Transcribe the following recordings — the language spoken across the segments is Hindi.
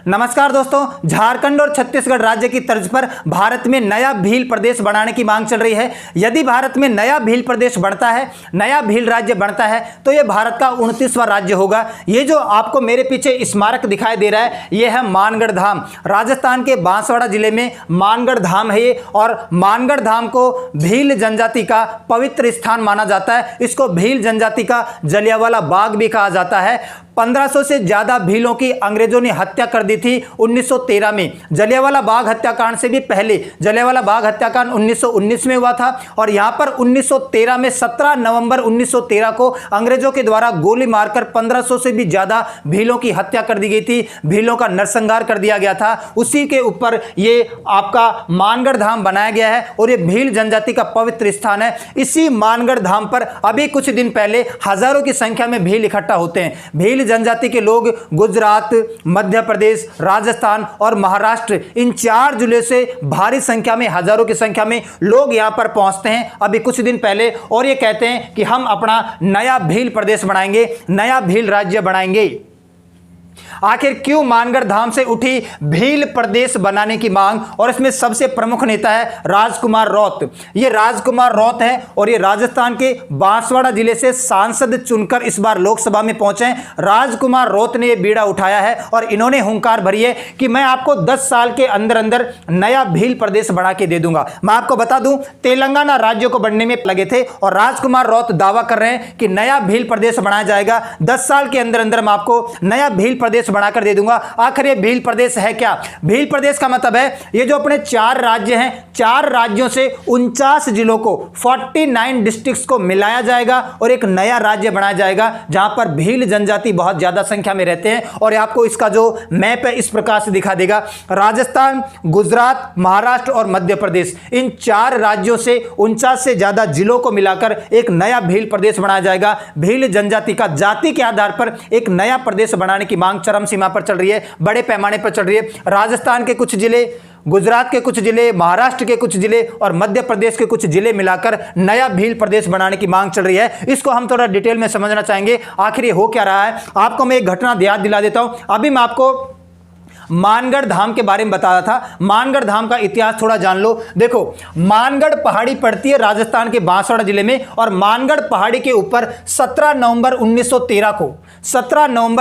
नमस्कार दोस्तों, झारखंड और छत्तीसगढ़ राज्य की तर्ज पर भारत में नया भील प्रदेश बनाने की मांग चल रही है। यदि भारत में नया भील प्रदेश बढ़ता है, नया भील राज्य बनता है तो यह भारत का 29वां राज्य होगा। ये जो आपको मेरे पीछे स्मारक दिखाई दे रहा है, यह है मानगढ़ धाम। राजस्थान के बांसवाड़ा जिले में मानगढ़ धाम है ये, और मानगढ़ धाम को भील जनजाति का पवित्र स्थान माना जाता है। इसको भील जनजाति का जलियांवाला बाग भी कहा जाता है। 1500 से ज्यादा भीलों की अंग्रेजों ने हत्या कर दी थी 1913 में। जलियांवाला बाग हत्याकांड से भी पहले जलियांवाला बाग हत्याकांड 1919 में हुआ था, और यहां पर 1913 में 17 नवंबर 1913 को अंग्रेजों के द्वारा गोली मारकर 1500 से भी ज्यादा भीलों की हत्या कर दी गई थी। भीलों का नरसंहार कर दिया गया था। उसी के ऊपर ये आपका मानगढ़ धाम बनाया गया है, और ये भील जनजाति का पवित्र स्थान है। इसी मानगढ़ धाम पर अभी कुछ दिन पहले हजारों की संख्या में भील इकट्ठा होते हैं। भील जनजाति के लोग गुजरात, मध्य प्रदेश, राजस्थान और महाराष्ट्र, इन 4 जिलों से भारी संख्या में, हजारों की संख्या में लोग यहां पर पहुंचते हैं अभी कुछ दिन पहले, और ये कहते हैं कि हम अपना नया भील प्रदेश बनाएंगे, नया भील राज्य बनाएंगे। आखिर क्यों मानगढ़ धाम से उठी भील प्रदेश बनाने की मांग? और इसमें सबसे प्रमुख नेता है राजकुमार रौत। ये राजकुमार रौत है, और ये राजस्थान के बांसवाड़ा जिले से सांसद चुनकर इस बार लोकसभा में पहुंचे हैं। राजकुमार रौत ने यह बीड़ा उठाया है, और इन्होंने हुंकार भरी है कि मैं आपको 10 साल के अंदर अंदर नया भील प्रदेश बना के दे दूंगा। मैं आपको बता दूं, तेलंगाना राज्य को बनने में लगे थे, और राजकुमार रौत दावा कर रहे हैं कि नया भील प्रदेश बनाया जाएगा। 10 साल के अंदर अंदर मैं आपको नया भील प्रदेश बनाकर दे दूंगा। आखिर ये भील प्रदेश है क्या? भील प्रदेश का मतलब है ये जो अपने 4 राज्य हैं, 4 राज्यों से 49 जिलों को, 49 डिस्ट्रिक्ट्स को मिलाया जाएगा और एक नया राज्य बनाया जाएगा, जहां पर भील जनजाति बहुत ज्यादा संख्या में रहते हैं। और आपको इसका जो मैप है इस प्रकार से दिखा देगा। राजस्थान, गुजरात, महाराष्ट्र और मध्य प्रदेश, इन 4 राज्यों से 49 से ज्यादा जिलों को मिलाकर एक नया भील प्रदेश बनाया जाएगा। भील जनजाति का जाति के आधार पर एक नया प्रदेश बनाने की मांग चरम सीमा पर चल रही है, बड़े पैमाने पर चल रही है। राजस्थान के कुछ जिले, गुजरात के कुछ जिले, महाराष्ट्र के कुछ जिले और मध्य प्रदेश के कुछ जिले मिलाकर नया भील प्रदेश बनाने की मांग चल रही है। इसको हम थोड़ा डिटेल में समझना चाहेंगे, आखिर ये हो क्या रहा है। आपको मैं एक घटना याद दिला देता हूं। अभी मैं आपको मानगढ़ धाम के बारे में बता रहा था। मानगढ़ धाम का इतिहास थोड़ा जान लो। देखो, मानगढ़ पहाड़ी पड़ती है राजस्थान के बांसवाड़ा जिले में, और मानगढ़ पहाड़ी के ऊपर 17 नवंबर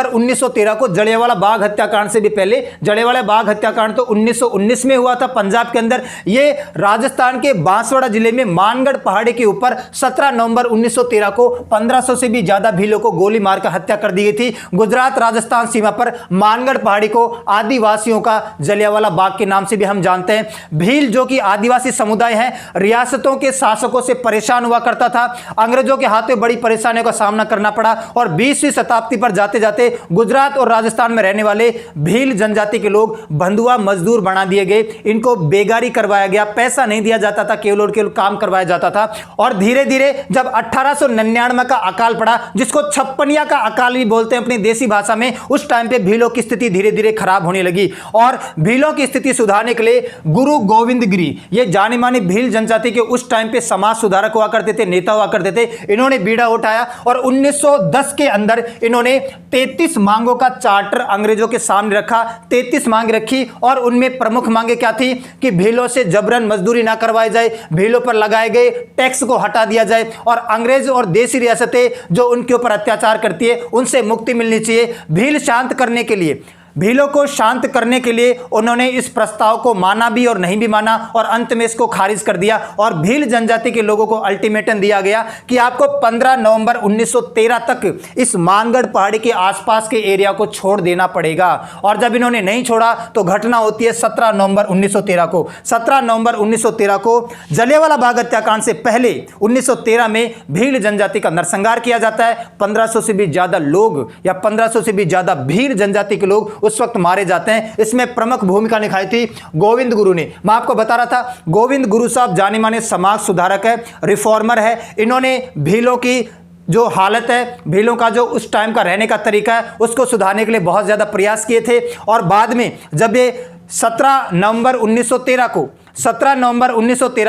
1913 को जलियांवाला बाग हत्याकांड से भी पहले, जलियांवाला बाग हत्याकांड तो 1919 में हुआ था पंजाब के अंदर। ये राजस्थान के बांसवाड़ा जिले में मानगढ़ पहाड़ी के ऊपर 17 नवंबर 1913 को 1500 से भी ज्यादा भीलों को गोली मारकर हत्या कर दी गई थी। गुजरात राजस्थान सीमा पर मानगढ़ पहाड़ी को आदिवासियों का जलियांवाला बाग के नाम से भी हम जानते हैं। भील जो कि आदिवासी समुदाय है, रियासतों के शासकों से परेशान हुआ करता था। अंग्रेजों के हाथों बड़ी परेशानियों का सामना करना पड़ा, और 20वीं शताब्दी पर जाते जाते गुजरात और राजस्थान में रहने वाले भील जनजाति के लोग बंधुआ मजदूर बना दिए गए। इनको बेगारी करवाया गया, पैसा नहीं दिया जाता था, केवल और केवल काम करवाया जाता था। और धीरे धीरे जब 1899 का अकाल पड़ा, जिसको छप्पनिया का अकाल भी बोलते हैं अपनी देसी भाषा में, उस टाइम पे भीलों की स्थिति धीरे धीरे खराब होने लगी। और भीलों की स्थिति सुधारने के लिए गुरु गोविंद गिरी, ये जाने माने भील जनजाति के उस टाइम पे समाज सुधारक हुआ करते थे, नेता हुआ करते थे, इन्होंने बीड़ा उठाया, और 1910 के अंदर इन्होंने 33 मांगों का चार्टर अंग्रेजों के सामने रखा। 33 मांग रखी, और उनमें प्रमुख मांगे क्या थी कि भीलों से जबरन मजदूरी ना करवाई जाए, भीलों पर लगाए गए टैक्स को हटा दिया जाए, और अंग्रेज और देसी रियासतें जो उनके ऊपर अत्याचार करती है उनसे मुक्ति मिलनी चाहिए। भील शांत करने के लिए, भीलों को शांत करने के लिए उन्होंने इस प्रस्ताव को माना भी और नहीं भी माना, और अंत में इसको खारिज कर दिया। और भील जनजाति के लोगों को अल्टीमेटम दिया गया कि आपको 15 नवंबर 1913 तक इस मानगढ़ पहाड़ी के आसपास के एरिया को छोड़ देना पड़ेगा। और जब इन्होंने नहीं छोड़ा तो घटना होती है 17 नवंबर 1913 को। 17 नवंबर 1913 को जलियांवाला बाग हत्याकांड से पहले 1913 में भील जनजाति का नरसंहार किया जाता है। 1500 से भी ज्यादा लोग, या 1500 से भी ज्यादा भील जनजाति के लोग उस वक्त मारे जाते हैं। इसमें प्रमुख भूमिका निभाई थी गोविंद गुरु ने। मैं आपको बता रहा था, गोविंद गुरु साहब जाने माने समाज सुधारक है, रिफॉर्मर है। इन्होंने भीलों की जो हालत है, भीलों का जो उस टाइम का रहने का तरीका है, उसको सुधारने के लिए बहुत ज्यादा प्रयास किए थे। और बाद में जब ये 17 नवंबर 1913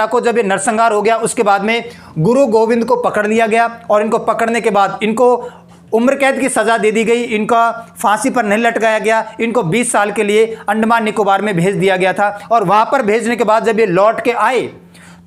को जब ये नरसंहार हो गया, उसके बाद में गुरु गोविंद को पकड़ लिया गया, और इनको पकड़ने के बाद इनको उम्र कैद की सजा दे दी गई, इनका फांसी पर नहीं लटकाया गया, इनको 20 साल के लिए अंडमान निकोबार में भेज दिया गया था। और वहां पर भेजने के बाद जब ये लौट के आए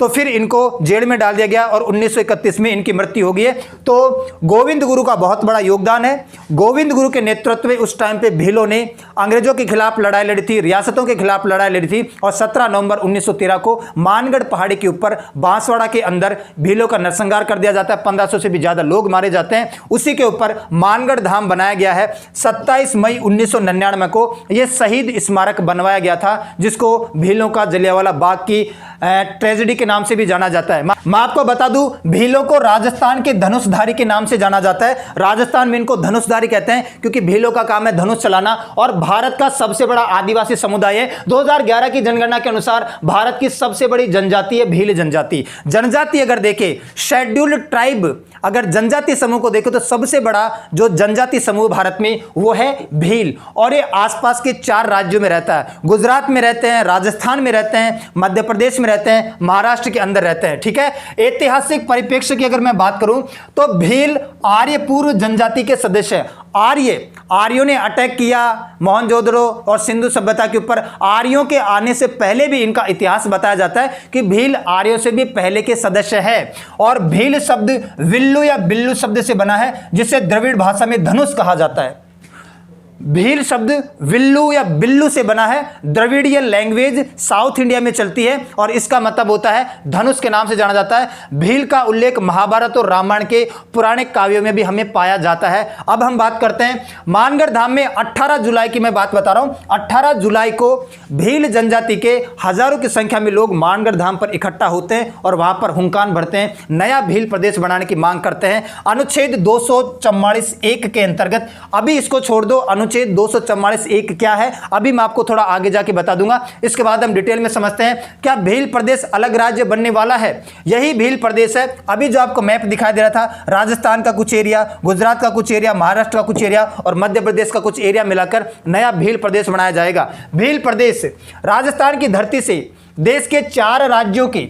तो फिर इनको जेल में डाल दिया गया और 1931 में इनकी मृत्यु हो गई है। तो गोविंद गुरु का बहुत बड़ा योगदान है। गोविंद गुरु के नेतृत्व में उस टाइम पे भीलों ने अंग्रेजों के खिलाफ लड़ाई लड़ी थी, रियासतों के खिलाफ लड़ाई लड़ी थी। और 17 नवंबर 1913 को मानगढ़ पहाड़ी के ऊपर बांसवाड़ा के अंदर भीलों का नरसंहार कर दिया जाता है। 1500 से भी ज्यादा लोग मारे जाते हैं। उसी के ऊपर मानगढ़ धाम बनाया गया है। 27 मई 1999 को यह शहीद स्मारक बनवाया गया था, जिसको भीलों का जलियांवाला बाग की ट्रेजेडी के नाम से भी जाना जाता है। मैं आपको बता दूं, भीलों को राजस्थान के धनुषधारी के नाम से जाना जाता है। राजस्थान में इनको धनुषधारी कहते हैं क्योंकि भीलों का काम है धनुष चलाना। और भारत का सबसे बड़ा आदिवासी समुदाय है। 2011 की जनगणना के अनुसार भारत की सबसे बड़ी जनजाति है भील जनजाति। जनजाति अगर देखें, शेड्यूल्ड ट्राइब अगर जनजाति समूह को देखो तो सबसे बड़ा जो जनजाति समूह भारत में वो है भील। और ये आसपास के 4 राज्यों में रहता है। गुजरात में रहते हैं, राजस्थान में रहते हैं, मध्य प्रदेश में रहते हैं, महाराष्ट्र के अंदर रहते हैं। ठीक है। ऐतिहासिक परिप्रेक्ष्य की अगर मैं बात करूं तो भील आर्य पूर्व जनजाति के सदस्य हैं। आर्यों ने अटैक किया मोहनजोदड़ो और सिंधु सभ्यता के ऊपर। आर्यों के आने से पहले भी इनका इतिहास बताया जाता है कि भील आर्यों से भी पहले के सदस्य है। और भील शब्द विल्लू या बिल्लू शब्द से बना है, जिसे द्रविड़ भाषा में धनुष कहा जाता है। भील शब्द विल्लू या बिल्लू से बना है। द्रविड़ीय लैंग्वेज साउथ इंडिया में चलती है और इसका मतलब होता है धनुष के नाम से जाना जाता है। भील का उल्लेख महाभारत और रामायण के पुराने काव्यों में भी हमें पाया जाता है। अब हम बात करते हैं मानगढ़ धाम में 18 जुलाई की मैं बात बता रहा हूं। 18 जुलाई को भील जनजाति के हजारों की संख्या में लोग मानगढ़ धाम पर इकट्ठा होते हैं और वहां पर हुंकार भरते हैं, नया भील प्रदेश बनाने की मांग करते हैं। अनुच्छेद 244(1) के अंतर्गत, अभी इसको छोड़ दो, अनुच्छेद 244(1) क्या है अभी मैं आपको थोड़ा आगे जाके बता दूंगा। इसके बाद हम डिटेल में समझते हैं क्या भील प्रदेश अलग राज्य बनने वाला है। यही भील प्रदेश है। अभी जो आपको मैप दिखाई दे रहा था, राजस्थान का कुछ एरिया, गुजरात का कुछ एरिया, महाराष्ट्र का कुछ एरिया और मध्य प्रदेश का कुछ एरिया मिलाकर नया भील प्रदेश बनाया जाएगा। भील प्रदेश राजस्थान की धरती से देश के 4 राज्यों के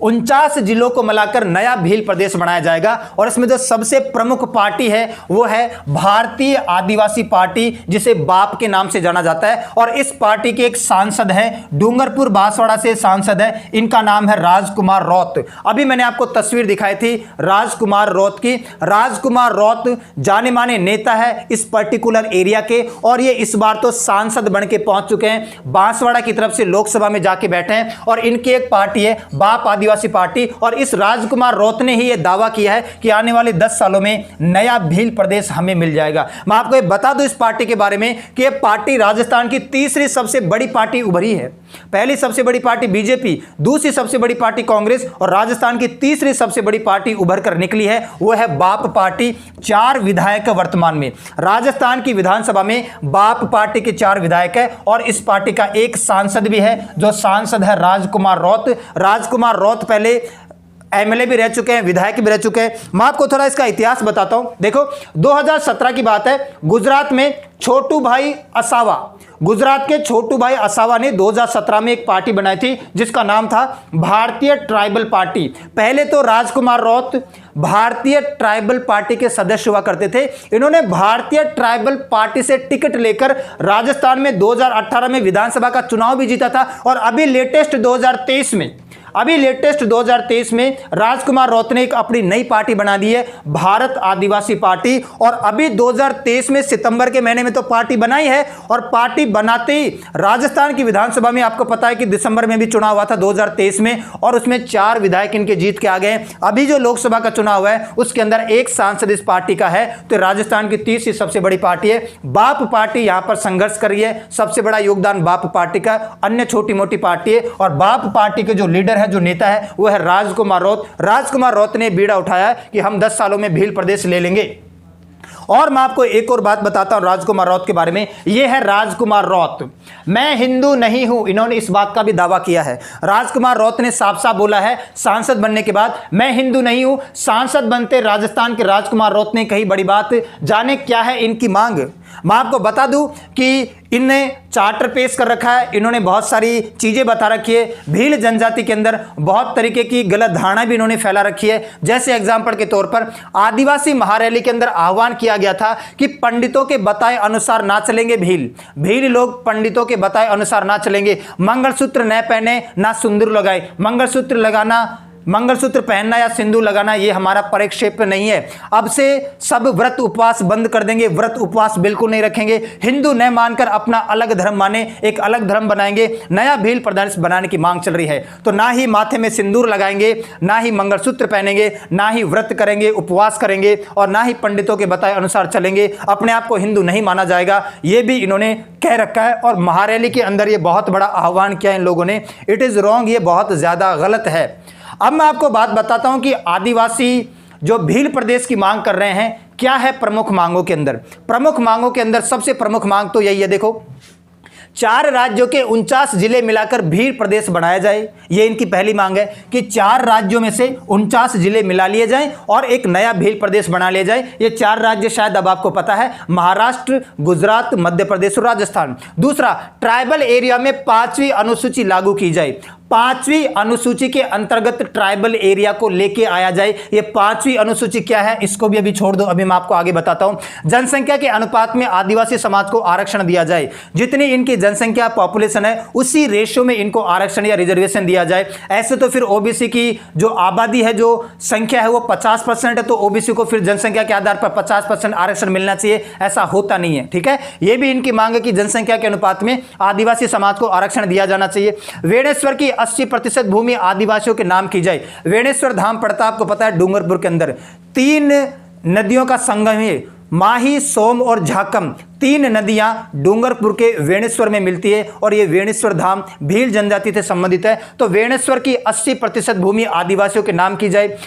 49 जिलों को मिलाकर नया भील प्रदेश बनाया जाएगा। और इसमें जो सबसे प्रमुख पार्टी है वो है भारतीय आदिवासी पार्टी, जिसे बाप के नाम से जाना जाता है। और इस पार्टी के एक सांसद हैं, डूंगरपुर बांसवाड़ा से सांसद है, इनका नाम है राजकुमार रौत। अभी मैंने आपको तस्वीर दिखाई थी राजकुमार रौत की। राजकुमार रौत जाने माने नेता है इस पर्टिकुलर एरिया के, और ये इस बार तो सांसद बन के पहुंच चुके हैं। बांसवाड़ा की तरफ से लोकसभा में जाके बैठे हैं और इनकी एक पार्टी है बाप आदिवासी पार्टी। और इस राजकुमार रौत ने ही यह दावा किया है कि आने वाले 10 सालों में नया भील प्रदेश हमें मिल जाएगा। मैं आपको यह बता दूं इस पार्टी के बारे में कि यह पार्टी राजस्थान की तीसरी सबसे बड़ी पार्टी उभरी है। पहली सबसे बड़ी पार्टी बीजेपी, दूसरी सबसे बड़ी पार्टी कांग्रेस और राजस्थान की तीसरी सबसे बड़ी पार्टी उभर कर निकली है, वो है बाप पार्टी। 4 विधायक वर्तमान में राजस्थान की विधानसभा में बाप पार्टी के 4 विधायक है और इस पार्टी का एक सांसद भी है, जो सांसद है राजकुमार रौत। राजकुमार रौत पहले एमएलए भी रह चुके हैं, विधायक भी रह चुके हैं। मैं आपको थोड़ा इसका इतिहास बताता हूं। देखो 2017 की बात है, गुजरात में छोटू भाई असावा, गुजरात के छोटू भाई असावा ने 2017 में एक पार्टी बनाई थी जिसका नाम था भारतीय ट्राइबल पार्टी। पहले तो राजकुमार रौत भारतीय ट्राइबल पार्टी के सदस्य हुआ करते थे। इन्होंने भारतीय ट्राइबल पार्टी से टिकट लेकर राजस्थान में 2018 में विधानसभा का चुनाव भी जीता था। और अभी लेटेस्ट 2023 में राजकुमार रौत ने एक अपनी नई पार्टी बना दी है, भारत आदिवासी पार्टी। और अभी 2023 में सितंबर के महीने में तो पार्टी बनाई है और पार्टी बनाते ही राजस्थान की विधानसभा में आपको पता है कि दिसंबर में भी चुनाव हुआ था 2023 में, और उसमें 4 विधायक इनके जीत के आ गए। अभी जो लोकसभा का चुनाव है उसके अंदर एक सांसद इस पार्टी का है। तो राजस्थान की तीसरी सबसे बड़ी पार्टी है बाप पार्टी, यहां पर संघर्ष कर रही है। सबसे बड़ा योगदान बाप पार्टी का, अन्य छोटी मोटी पार्टी है। और बाप पार्टी के जो लीडर है, जो नेता है, वो है राजकुमार रौत। राजकुमार रौत ने बीड़ा उठाया कि हम 10 सालों में भील प्रदेश ले लेंगे। और मैं आपको एक और बात बताता हूं राजकुमार रौत के बारे में। यह है राजकुमार रौत, मैं हिंदू नहीं हूं, इन्होंने इस बात का भी दावा किया है। राजकुमार रौत ने साफ साफ बोला है सांसद बनने के बाद, मैं हिंदू नहीं हूं। सांसद बनते राजस्थान के राजकुमार रौत ने कही बड़ी बात, जाने क्या है इनकी मांग। मैं आपको बता दूं कि इनने चार्टर पेश कर रखा है, इन्होंने बहुत सारी चीजें बता रखी है। भील जनजाति के अंदर बहुत तरीके की गलत धारणा भी इन्होंने फैला रखी है। जैसे एग्जाम्पल के तौर पर आदिवासी महारैली के अंदर आह्वान किया गया था कि पंडितों के बताए अनुसार ना चलेंगे भील लोग पंडितों के बताए अनुसार ना चलेंगे, मंगलसूत्र न पहने ना सिंदूर लगाए। मंगलसूत्र पहनना या सिंदूर लगाना ये हमारा परिक्षेप नहीं है। अब से सब व्रत उपवास बंद कर देंगे, व्रत उपवास बिल्कुल नहीं रखेंगे। हिंदू न मानकर अपना अलग धर्म माने, एक अलग धर्म बनाएंगे। नया भील प्रदेश बनाने की मांग चल रही है। तो ना ही माथे में सिंदूर लगाएंगे, ना ही मंगलसूत्र पहनेंगे, ना ही व्रत करेंगे, उपवास करेंगे और ना ही पंडितों के बताए अनुसार चलेंगे। अपने आप को हिंदू नहीं माना जाएगा, ये भी इन्होंने कह रखा है। और महारैली के अंदर ये बहुत बड़ा आह्वान किया इन लोगों ने। इट इज रॉन्ग, ये बहुत ज्यादा गलत है। अब मैं आपको बात बताता हूं कि आदिवासी जो भील प्रदेश की मांग कर रहे हैं, क्या है प्रमुख मांगों के अंदर। प्रमुख मांगों के अंदर सबसे प्रमुख मांग तो यही है, देखो 4 राज्यों के 49 जिले मिलाकर भील प्रदेश बनाया जाए। ये इनकी पहली मांग है कि 4 राज्यों में से 49 जिले मिला लिए जाएं और एक नया भील प्रदेश बना लिया जाए। ये 4 राज्य शायद अब आपको पता है, महाराष्ट्र, गुजरात, मध्य प्रदेश और राजस्थान। दूसरा, ट्राइबल एरिया में 5वीं अनुसूची लागू की जाए। 5वीं अनुसूची के अंतर्गत ट्राइबल एरिया को लेके आया जाए। ये 5वीं अनुसूची क्या है, इसको भी अभी छोड़ दो, अभी मैं आपको आगे बताता हूं। जनसंख्या के अनुपात में आदिवासी समाज को आरक्षण दिया जाए। जितनी इनकी जनसंख्या पॉपुलेशन है उसी रेशियो में इनको आरक्षण या रिजर्वेशन दिया जाए। ऐसे तो फिर ओबीसी की जो आबादी है, जो संख्या है वो 50% है, तो ओबीसी को फिर जनसंख्या के आधार पर 50% आरक्षण मिलना चाहिए। ऐसा होता नहीं है, ठीक है। ये भी इनकी मांग है कि जनसंख्या के अनुपात में आदिवासी समाज को आरक्षण दिया जाना चाहिए। वेणेश्वर की 80% भूमि आदिवासियों के नाम की जाए। वेणेश्वर धाम पड़ता आपको पता है डूंगरपुर के अंदर। 3 नदियों का संगम है, माही, सोम और झाकम। 3 नदियां डूंगरपुर के वेणेश्वर में मिलती है और ये वेणेश्वर धाम भील जनजाति से संबंधित है। तो वेणेश्वर की 80% भूमि आदिवासियों के नाम की जाए।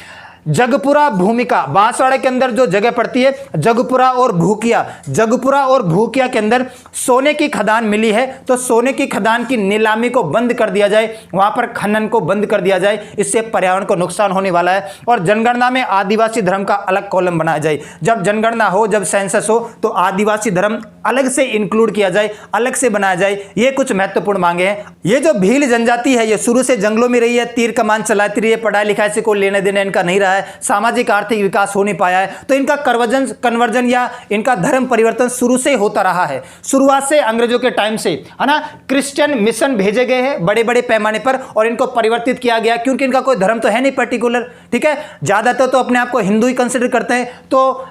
जगपुरा भूमिका, बांसवाड़ा के अंदर जो जगह पड़ती है जगपुरा और भूकिया के अंदर सोने की खदान मिली है, तो सोने की खदान की नीलामी को बंद कर दिया जाए, वहां पर खनन को बंद कर दिया जाए। इससे पर्यावरण को नुकसान होने वाला है। और जनगणना में आदिवासी धर्म का अलग कॉलम बनाया जाए। जब जनगणना हो, जब सेंसस हो, तो आदिवासी धर्म अलग से इंक्लूड किया जाए, अलग से बनाया जाए। ये कुछ महत्वपूर्ण मांगे हैं। ये जो भील जनजाति है, ये शुरू से जंगलों में रही है, तीर कमान चलाती रही है, पढ़ाई लिखाई से कोई लेने देने इनका नहीं रहा है, सामाजिक आर्थिक विकास हो नहीं पाया है। तो इनका कन्वर्जन या इनका धर्म परिवर्तन शुरू से होता रहा है। शुरुआत से अंग्रेजों के टाइम से, है ना, क्रिश्चियन मिशन भेजे गए हैं बड़े बड़े पैमाने पर और इनको परिवर्तित किया गया, क्योंकि इनका कोई धर्म तो है नहीं पर्टिकुलर, ठीक है। ज्यादातर तो अपने आप को हिंदू ही कंसिडर करते हैं। तो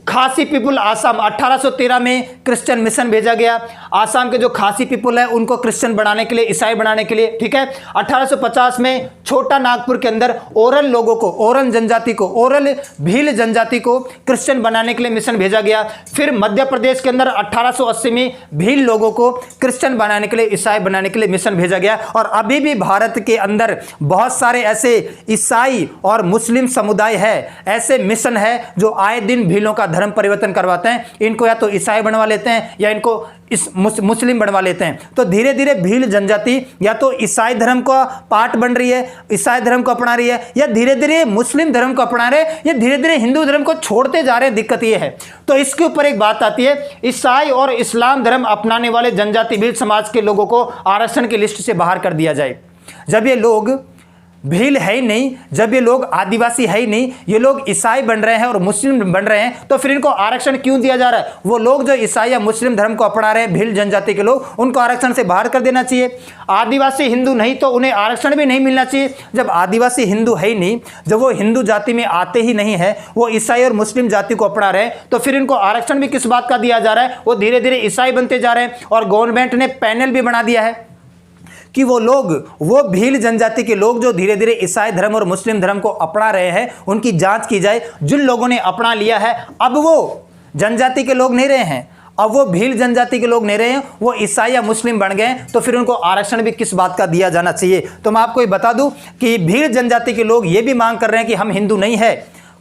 खासी पीपुल आसाम 1813 में क्रिश्चियन मिशन भेजा गया। आसाम के जो खासी पीपुल है उनको क्रिश्चियन बनाने के लिए, ईसाई बनाने के लिए, ठीक है। 1850 में छोटा नागपुर के अंदर ओरल लोगों को, ओरल जनजाति को, ओरल भील जनजाति को क्रिश्चियन बनाने के लिए मिशन भेजा गया। फिर मध्य प्रदेश के अंदर 1880 में भील लोगों को क्रिश्चियन बनाने के लिए, ईसाई बनाने के लिए मिशन भेजा गया। और अभी भी भारत के अंदर बहुत सारे ऐसे ईसाई और मुस्लिम समुदाय है, ऐसे मिशन है जो आए दिन भीलों का धर्म परिवर्तन करवाते हैं। इनको या तो ईसाई बनवा लेते हैं या इनको मुस्लिम बनवा लेते हैं। तो धीरे धीरे भील जनजाति या तो ईसाई धर्म का पार्ट बन रही है, ईसाई धर्म को अपना रही है, या धीरे धीरे मुस्लिम धर्म को अपना रहे हैं, या धीरे धीरे हिंदू धर्म को छोड़ते जा रहे हैं। दिक्कत यह है। तो इसके ऊपर एक बात आती है, ईसाई और इस्लाम धर्म अपनाने वाले जनजाति भील समाज के लोगों को आरक्षण की लिस्ट से बाहर कर दिया जाए। जब ये लोग भील है ही नहीं, जब ये लोग आदिवासी है ही नहीं, ये लोग ईसाई बन रहे हैं और मुस्लिम बन रहे हैं, तो फिर इनको आरक्षण क्यों दिया जा रहा है? वो लोग जो ईसाई या मुस्लिम धर्म को अपना रहे हैं, भील जनजाति के लोग, उनको आरक्षण से बाहर कर देना चाहिए। आदिवासी हिंदू नहीं तो उन्हें आरक्षण भी नहीं मिलना चाहिए। जब आदिवासी हिंदू है ही नहीं, जब वो हिंदू जाति में आते ही नहीं है, वो ईसाई और मुस्लिम जाति को अपना रहे हैं, तो फिर इनको आरक्षण भी किस बात का दिया जा रहा है? वो धीरे धीरे ईसाई बनते जा रहे हैं। और गवर्नमेंट ने पैनल भी बना दिया है कि वो लोग, वो भील जनजाति के लोग जो धीरे धीरे ईसाई धर्म और मुस्लिम धर्म को अपना रहे हैं, उनकी जांच की जाए। जिन लोगों ने अपना लिया है, अब वो जनजाति के लोग नहीं रहे हैं, अब वो भील जनजाति के लोग नहीं रहे हैं, वो ईसाई या मुस्लिम बन गए, तो फिर उनको आरक्षण भी किस बात का दिया जाना चाहिए? तो मैं आपको ये बता दूं कि भील जनजाति के लोग ये भी मांग कर रहे हैं कि हम हिंदू नहीं है,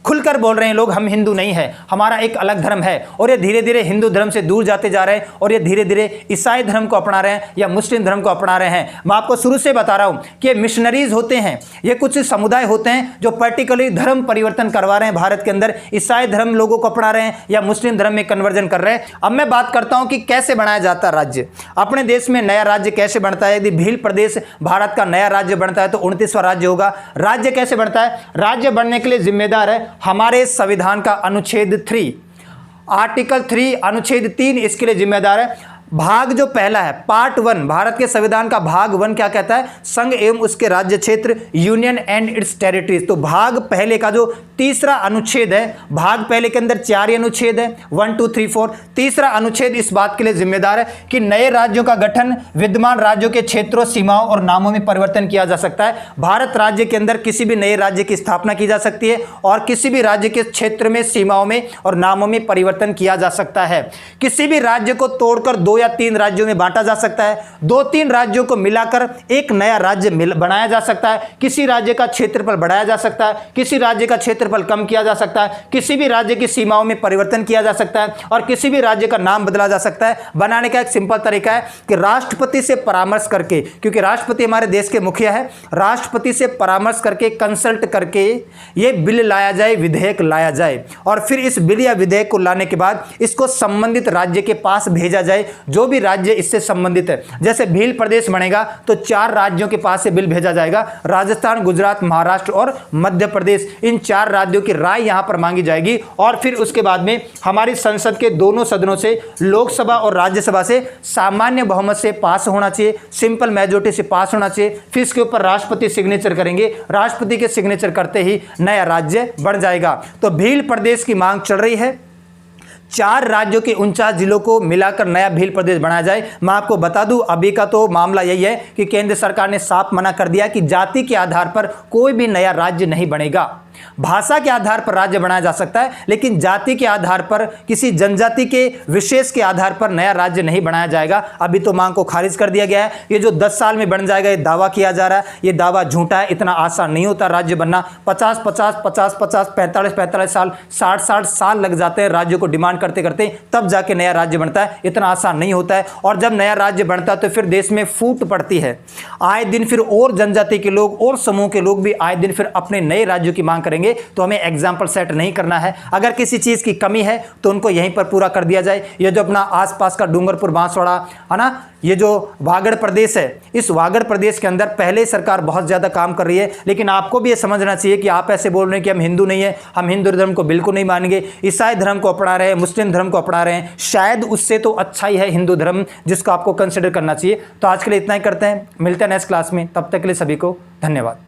खुलकर बोल रहे हैं लोग, हम हिंदू नहीं है, हमारा एक अलग धर्म है, और ये धीरे धीरे हिंदू धर्म से दूर जाते जा रहे हैं और ये धीरे धीरे ईसाई धर्म को अपना रहे हैं या मुस्लिम धर्म को अपना रहे हैं। मैं आपको शुरू से बता रहा हूं कि मिशनरीज होते हैं, ये कुछ समुदाय होते हैं जो पर्टिकुलरली धर्म परिवर्तन करवा रहे हैं भारत के अंदर, ईसाई धर्म लोगों को अपना रहे हैं या मुस्लिम धर्म में कन्वर्जन कर रहे हैं। अब मैं बात करता हूं कि कैसे बनाया जाता है राज्य, अपने देश में नया राज्य कैसे बनता है। यदि भील प्रदेश भारत का नया राज्य बनता है तो 29वां राज्य होगा। राज्य कैसे बनता है? राज्य बनने के लिए जिम्मेदार है हमारे संविधान का अनुच्छेद 3, आर्टिकल 3 अनुच्छेद 3 इसके लिए जिम्मेदार है। भाग जो पहला है, पार्ट 1, भारत के संविधान का भाग 1 क्या कहता है? संघ एवं उसके राज्य क्षेत्र, यूनियन एंड इट्स टेरिटरीज। तो भाग पहले का जो तीसरा अनुच्छेद है, भाग पहले के अंदर 4 अनुच्छेद है, 1 2 3 4। तीसरा अनुच्छेद इस बात के लिए जिम्मेदार है कि नए राज्यों का गठन विद्यमान राज्यों के क्षेत्रों, सीमाओं और नामों में परिवर्तन किया जा सकता है। भारत राज्य के अंदर किसी भी नए राज्य की स्थापना की जा सकती है और किसी भी राज्य के क्षेत्र में, सीमाओं में और नामों में परिवर्तन किया जा सकता है। किसी भी राज्य को तोड़कर 2 या 3 राज्यों में बांटा जा सकता है। 2-3 राज्यों को मिलाकर एक नया राज्य बनाया जा सकता है। किसी राज्य का क्षेत्रफल बढ़ाया जा सकता है, किसी राज्य का क्षेत्रफल कम किया जा सकता है, किसी भी राज्य की सीमाओं में परिवर्तन किया जा सकता है और किसी भी राज्य का नाम बदला जा सकता है। बनाने का एक सिंपल तरीका है कि राष्ट्रपति से परामर्श करके, क्योंकि राष्ट्रपति हमारे देश के मुखिया है, राष्ट्रपति से परामर्श करके, कंसल्ट करके ये बिल लाया जाए, विधेयक लाया जाए और फिर इस बिल या विधेयक को लाने के बाद इसको संबंधित राज्य के पास भेजा जाए, जो भी राज्य इससे संबंधित है। जैसे भील प्रदेश बनेगा तो 4 राज्यों के पास से बिल भेजा जाएगा, राजस्थान, गुजरात, महाराष्ट्र और मध्य प्रदेश। इन 4 राज्यों की राय यहां पर मांगी जाएगी और फिर उसके बाद में हमारी संसद के दोनों सदनों से, लोकसभा और राज्यसभा से सामान्य बहुमत से पास होना चाहिए, सिंपल मेजॉरिटी से पास होना चाहिए। फिर इसके ऊपर राष्ट्रपति सिग्नेचर करेंगे, राष्ट्रपति के सिग्नेचर करते ही नया राज्य बन जाएगा। तो भील प्रदेश की मांग चल रही है, 4 राज्यों के 49 जिलों को मिलाकर नया भील प्रदेश बनाया जाए। मैं आपको बता दूं, अभी का तो मामला यही है कि केंद्र सरकार ने साफ मना कर दिया कि जाति के आधार पर कोई भी नया राज्य नहीं बनेगा। भाषा के आधार पर राज्य बनाया जा सकता है, लेकिन जाति के आधार पर, किसी जनजाति के विशेष के आधार पर नया राज्य नहीं बनाया जाएगा। अभी तो मांग को खारिज कर दिया गया है। ये जो 10 साल में बन जाएगा, ये दावा किया जा रहा है, ये दावा झूठा है। इतना आसान नहीं होता राज्य बनना। 45 साल, 60 साल लग जाते हैं राज्य को डिमांड करते करते, तब जाके नया राज्य बनता है। इतना आसान नहीं होता है। और जब नया राज्य बनता है तो फिर देश में फूट पड़ती है। आए दिन फिर और जनजाति के लोग और समूह के लोग भी आए दिन फिर अपने नए राज्यों की मांग करेंगे। तो हमें एग्जाम्पल सेट नहीं करना है। अगर किसी चीज की कमी है तो उनको यहीं पर पूरा कर दिया जाए। ये जो अपना आसपास का डूंगरपुर, बांसवाड़ा है ना, ये जो वागड़ प्रदेश है, इस वागड़ प्रदेश के अंदर पहले सरकार बहुत ज्यादा काम कर रही है, लेकिन आपको भी ये समझना चाहिए कि आप ऐसे बोल रहे हैं कि हम हिंदू नहीं है, हम हिंदू धर्म को बिल्कुल नहीं मानेंगे, ईसाई धर्म को अपना रहे हैं, मुस्लिम धर्म को अपना रहे हैं, शायद उससे तो अच्छा ही है हिंदू धर्म, जिसको आपको कंसिडर करना चाहिए। तो आज के लिए इतना ही करते हैं, मिलते हैं नेक्स्ट क्लास में। तब तक के लिए सभी को धन्यवाद।